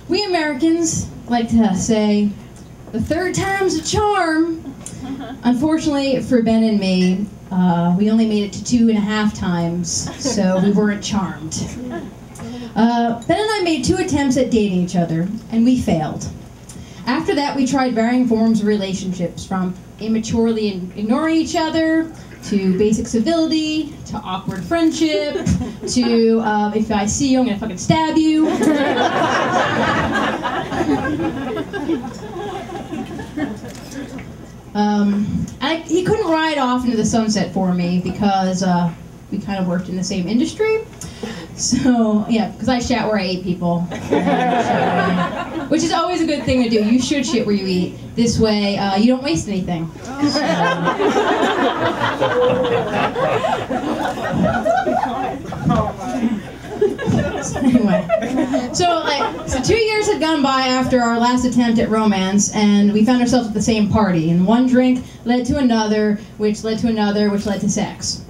We Americans like to say, the third time's a charm. Unfortunately for Ben and me, we only made it to 2.5 times, so we weren't charmed. Ben and I made 2 attempts at dating each other, and we failed. After that, we tried varying forms of relationships, from immaturely ignoring each other, to basic civility, to awkward friendship, to if I see you, I'm gonna fucking stab you. He couldn't ride off into the sunset for me because we kind of worked in the same industry. So, yeah, because I shat where I ate, people. Which is always a good thing to do. You should shit where you eat. This way, you don't waste anything. So anyway, so 2 years had gone by after our last attempt at romance, and we found ourselves at the same party. And one drink led to another, which led to another, which led to sex.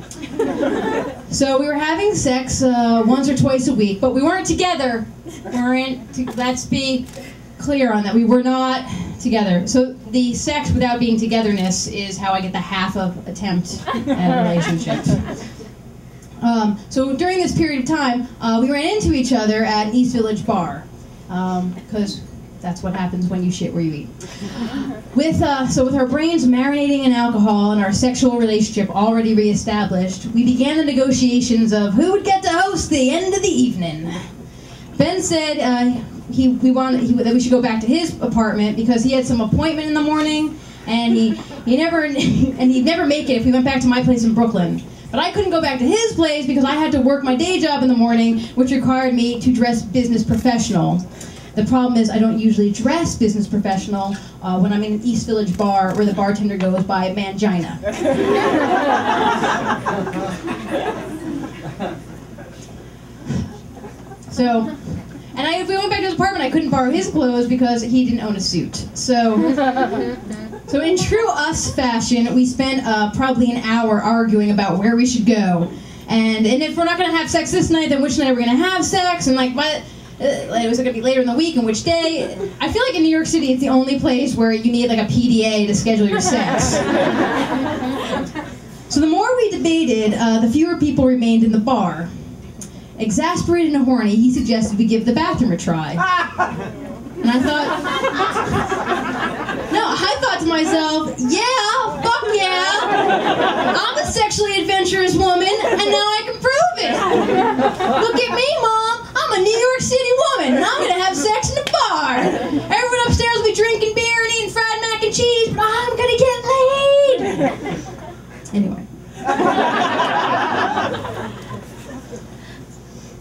So we were having sex once or twice a week, but we weren't together. Let's be clear on that. We were not together. So the sex without being togetherness is how I get the half of attempt at a relationship. So during this period of time, we ran into each other at an East Village bar, because that's what happens when you shit where you eat. With our brains marinating in alcohol and our sexual relationship already reestablished, we began the negotiations of who would get to host the end of the evening. Ben said that we should go back to his apartment because he had some appointment in the morning, and he'd never make it if we went back to my place in Brooklyn. But I couldn't go back to his place because I had to work my day job in the morning, which required me to dress business professional. The problem is I don't usually dress business professional when I'm in an East Village bar where the bartender goes by Mangina. So, if we went back to his apartment, I couldn't borrow his clothes because he didn't own a suit. So in true us fashion, we spent probably an hour arguing about where we should go. And if we're not going to have sex this night, then which night are we going to have sex? And what? Was it going to be later in the week and which day? I feel like in New York City, it's the only place where you need like a PDA to schedule your sex. So the more we debated, the fewer people remained in the bar. Exasperated and horny, he suggested we give the bathroom a try. And I thought to myself, yeah, fuck yeah. I'm a sexually adventurous woman, and now I can prove it. Look at me, Mom. I'm a New York City woman, and I'm going to have sex in the bar. Everyone upstairs will be drinking beer and eating fried mac and cheese, but I'm going to get laid. Anyway.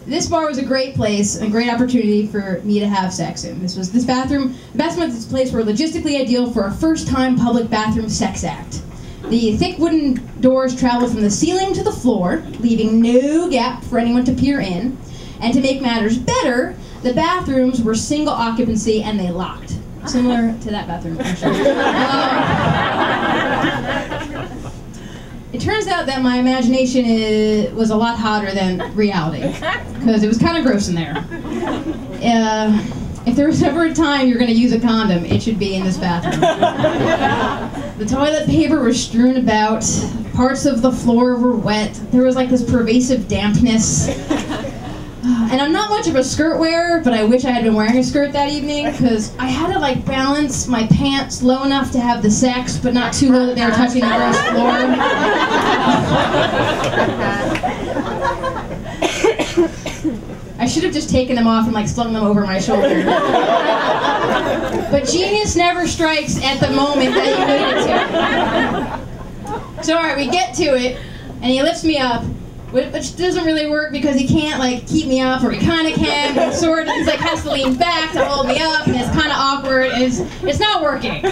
This bar was a great place, a great opportunity for me to have sex in. The bathroom at this place were logistically ideal for a first-time public bathroom sex act. The thick wooden doors traveled from the ceiling to the floor, leaving no gap for anyone to peer in. And to make matters better, the bathrooms were single occupancy and they locked. Similar to that bathroom, actually. It turns out that my imagination was a lot hotter than reality, because it was kind of gross in there. If there was ever a time you're going to use a condom, it should be in this bathroom. The toilet paper was strewn about, parts of the floor were wet, there was like this pervasive dampness. And I'm not much of a skirt wearer, but I wish I had been wearing a skirt that evening, because I had to like balance my pants low enough to have the sex, but not too low that they were touching the gross floor. I should have just taken them off and like slung them over my shoulder. But genius never strikes at the moment that you need it to. So alright, we get to it, and he lifts me up, which doesn't really work because he can't like keep me up, or he kind of can, but he's like has to lean back to hold me up, and it's kind of awkward, and it's not working.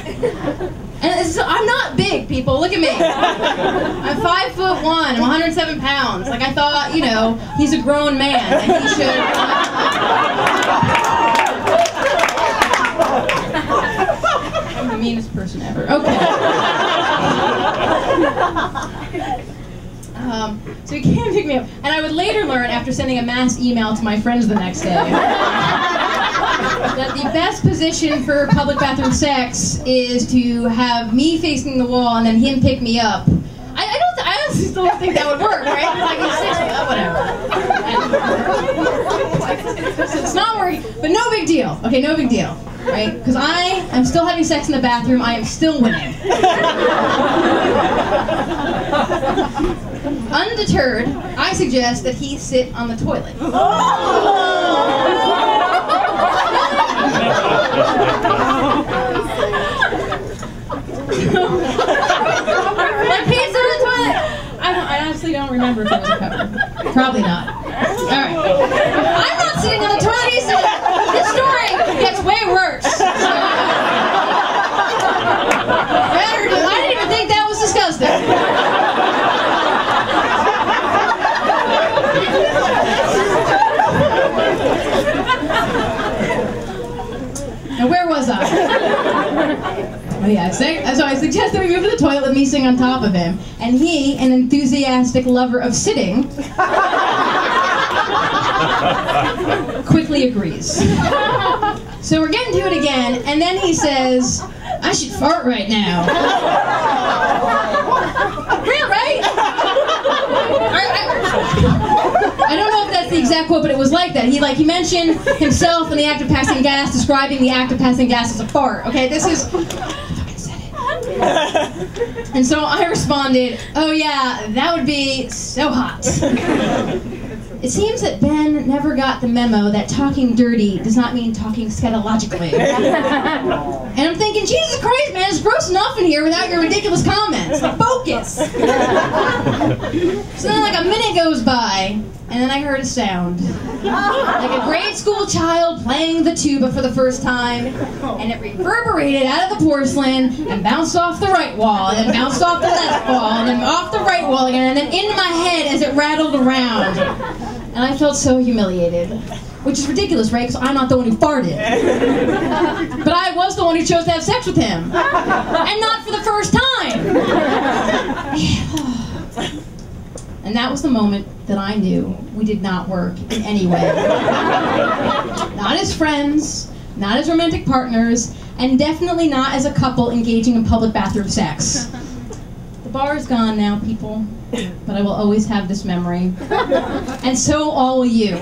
And I'm not big, people. Look at me. I'm 5'1". I'm 107 pounds. Like I thought, he's a grown man, and he should. I'm the meanest person ever. Okay. So he came to pick me up, and I would later learn, after sending a mass email to my friends the next day, that the best position for public bathroom sex is to have me facing the wall and then him pick me up. I honestly still don't think that would work, right? Like he's 6 whatever. So it's not working, but no big deal. Okay, no big deal, right? Because I am still having sex in the bathroom. I am still winning. Undeterred, I suggest that he sit on the toilet. Like he's on the toilet. I honestly don't remember if it was a cover. Probably not. All right. I'm not sitting on the toilet. He said this story gets way worse. I didn't even think that was disgusting. Now where was I? Oh yeah, so I suggested we move to the toilet with me sitting on top of him, and he, an enthusiastic lover of sitting, quickly agrees. So we're getting to it again, and then he says, "I should fart right now." Yeah, right? I don't know if that's the exact quote, but it was like that. He mentioned himself in the act of passing gas, describing the act of passing gas as a fart. Okay, this is. And so I responded, "Oh yeah, that would be so hot." It seems that Ben never got the memo that talking dirty does not mean talking scatologically. And I'm thinking, Jesus Christ, man, it's gross enough in here without your ridiculous comments. Like, focus. So then like a minute goes by, and then I heard a sound. Like a grade school child playing the tuba for the first time, and it reverberated out of the porcelain and bounced off the right wall, and then bounced off the left wall, and then off the right wall again, and then into my head as it rattled around. And I felt so humiliated. Which is ridiculous, right? Because I'm not the one who farted. But I was the one who chose to have sex with him. And not for the first time! And that was the moment that I knew we did not work in any way. Not as friends, not as romantic partners, and definitely not as a couple engaging in public bathroom sex. The bar is gone now, people, but I will always have this memory. And so all will you.